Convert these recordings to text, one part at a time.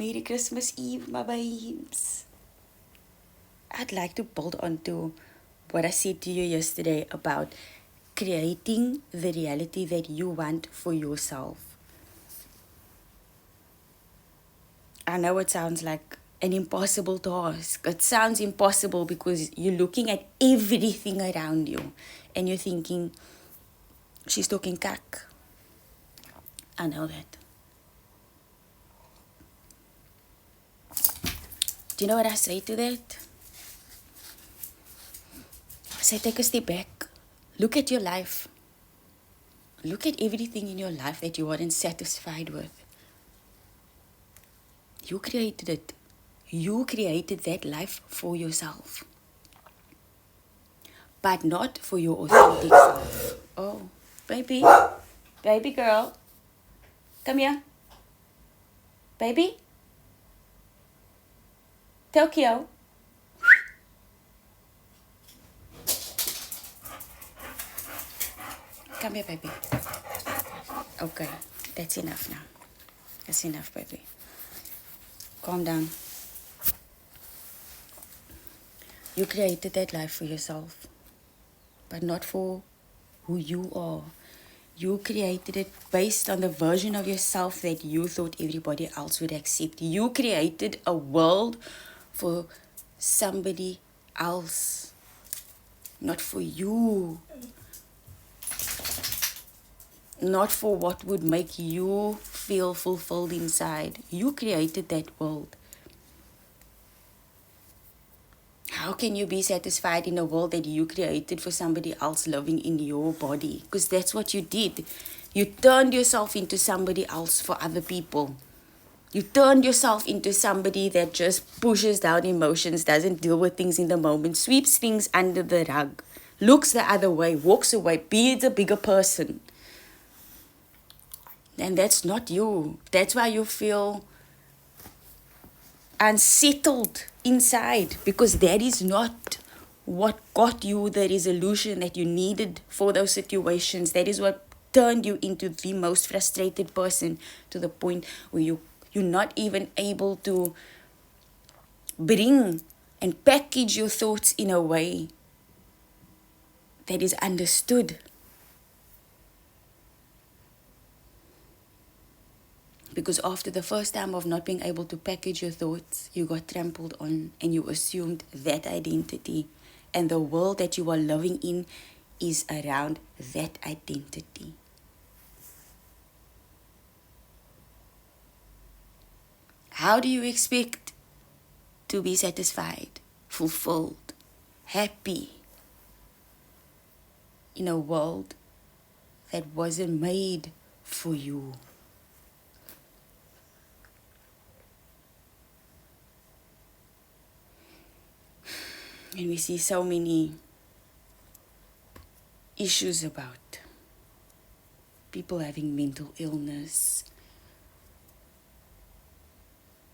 Merry Christmas Eve, my babes. I'd like to build on to what I said to you yesterday about creating the reality that you want for yourself. I know it sounds like an impossible task. It sounds impossible because you're looking at everything around you and you're thinking, she's talking kak. I know that. Do you know what I say to that? I say, take a step back. Look at your life. Look at everything in your life that you weren't satisfied with. You created it. You created that life for yourself. But not for your authentic self. Oh, baby. Baby girl. Come here. Baby. Tokyo. Come here, baby. Okay, that's enough now. That's enough, baby. Calm down. You created that life for yourself, but not for who you are. You created it based on the version of yourself that you thought everybody else would accept. You created a world for somebody else, not for you. Not for what would make you feel fulfilled inside. You created that world. How can you be satisfied in a world that you created for somebody else living in your body? Because that's what you did. You turned yourself into somebody else for other people. You turned yourself into somebody that just pushes down emotions, doesn't deal with things in the moment, sweeps things under the rug, looks the other way, walks away, be the bigger person. And that's not you. That's why you feel unsettled inside, because that is not what got you the resolution that you needed for those situations. That is what turned you into the most frustrated person, to the point where you're not even able to bring and package your thoughts in a way that is understood. Because after the first time of not being able to package your thoughts, you got trampled on and you assumed that identity. And the world that you are living in is around that identity. How do you expect to be satisfied, fulfilled, happy in a world that wasn't made for you? And we see so many issues about people having mental illness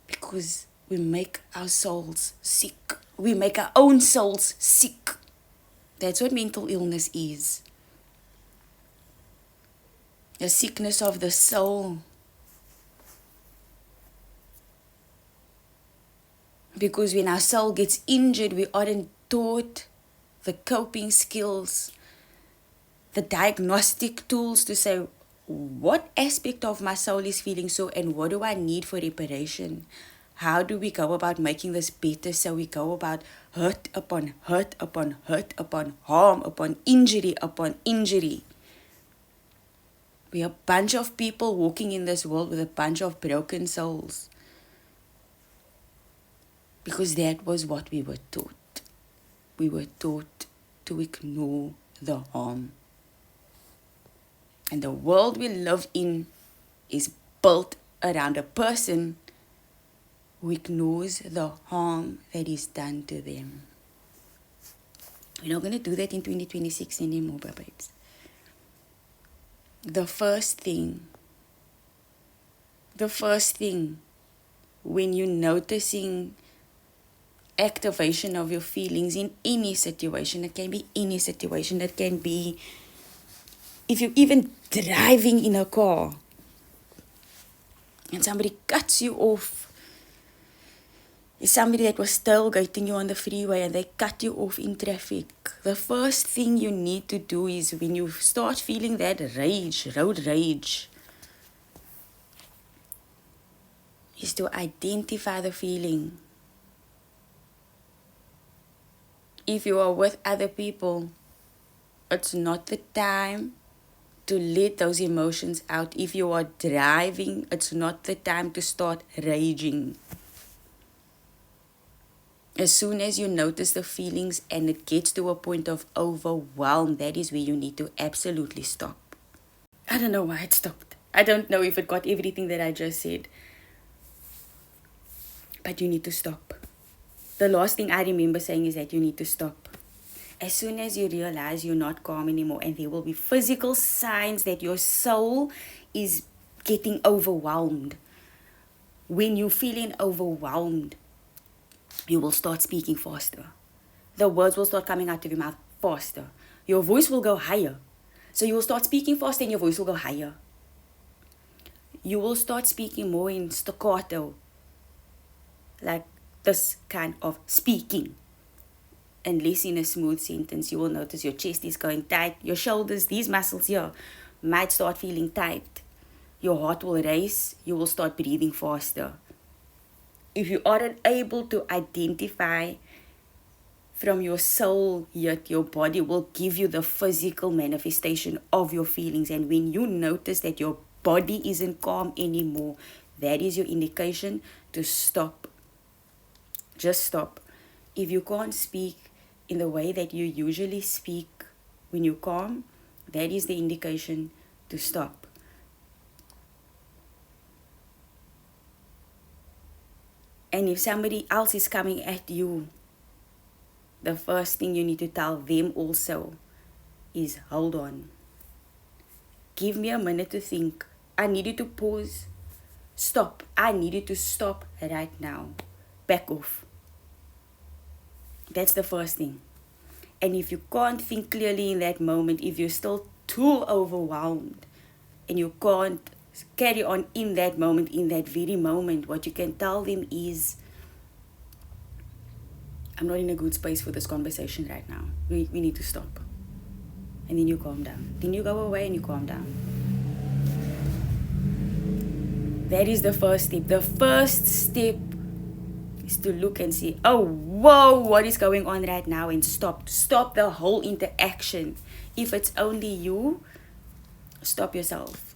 because we make our souls sick. We make our own souls sick. That's what mental illness is. A sickness of the soul. Because when our soul gets injured, we aren't taught the coping skills, the diagnostic tools to say, what aspect of my soul is feeling so and what do I need for reparation? How do we go about making this better? So we go about hurt upon hurt upon hurt upon harm upon injury upon injury. We're a bunch of people walking in this world with a bunch of broken souls. Because that was what we were taught. We were taught to ignore the harm. And the world we live in is built around a person who ignores the harm that is done to them. We're not going to do that in 2026 anymore, babes. The first thing when you're noticing activation of your feelings in any situation, it can be any situation, it can be if you're even driving in a car and somebody cuts you off is somebody that was tailgating you on the freeway and they cut you off in traffic. The first thing you need to do is when you start feeling that rage, road rage, is to identify the feeling. If you are with other people, it's not the time to let those emotions out. If you are driving, it's not the time to start raging. As soon as you notice the feelings and it gets to a point of overwhelm, that is where you need to absolutely stop. I don't know why it stopped. I don't know if it got everything that I just said. But you need to stop. The last thing I remember saying is that you need to stop. As soon as you realize you're not calm anymore, and there will be physical signs that your soul is getting overwhelmed. When you're feeling overwhelmed, you will start speaking faster. The words will start coming out of your mouth faster. Your voice will go higher. So you will start speaking faster and your voice will go higher. You will start speaking more in staccato, like this kind of speaking. And less in a smooth sentence. You will notice your chest is going tight. Your shoulders, these muscles here, might start feeling tight. Your heart will race. You will start breathing faster. If you aren't able to identify from your soul, yet your body will give you the physical manifestation of your feelings. And when you notice that your body isn't calm anymore, that is your indication to stop. Just stop. If you can't speak in the way that you usually speak when you're calm, that is the indication to stop. And if somebody else is coming at you, the first thing you need to tell them also is, hold on. Give me a minute to think. I need you to pause. Stop. I need you to stop right now. Back off. That's the first thing. And if you can't think clearly in that moment, if you're still too overwhelmed and you can't carry on in that moment, in that very moment, what you can tell them is, I'm not in a good space for this conversation right now. We need to stop. And then you calm down. Then you go away and you calm down. That is the first step. The first step is to look and see, oh, whoa, what is going on right now, and stop. Stop the whole interaction. If it's only you, stop yourself.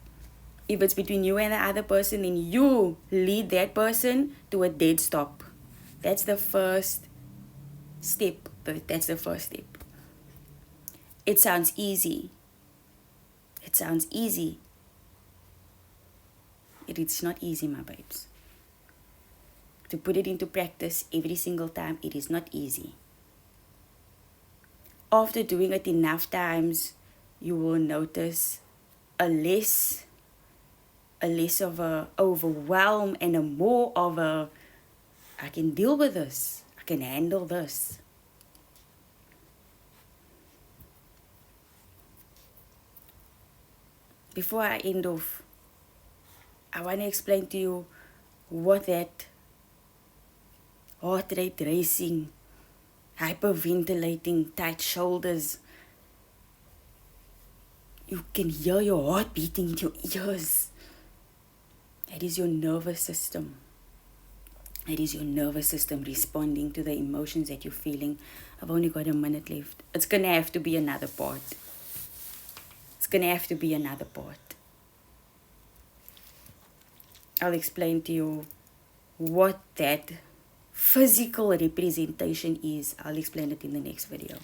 If it's between you and the other person, then you lead that person to a dead stop. That's the first step. That's the first step. It sounds easy. It sounds easy. It's not easy, my babes. To put it into practice every single time, it is not easy. After doing it enough times, you will notice a less of a overwhelm and a more of a, I can deal with this. I can handle this. Before I end off, I want to explain to you what that heart rate racing, hyperventilating, tight shoulders, you can hear your heart beating in your ears. That is your nervous system. That is your nervous system responding to the emotions that you're feeling. I've only got a minute left. It's going to have to be another part. It's going to have to be another part. I'll explain to you what that physical representation is. I'll explain it in the next video.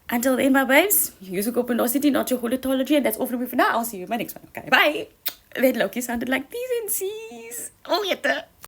Until then, my babes, use openosity, not your holotology, and that's all from me for now. I'll see you in my next one. Okay, bye. That Loki sounded like T's and C's. Oh, yeah.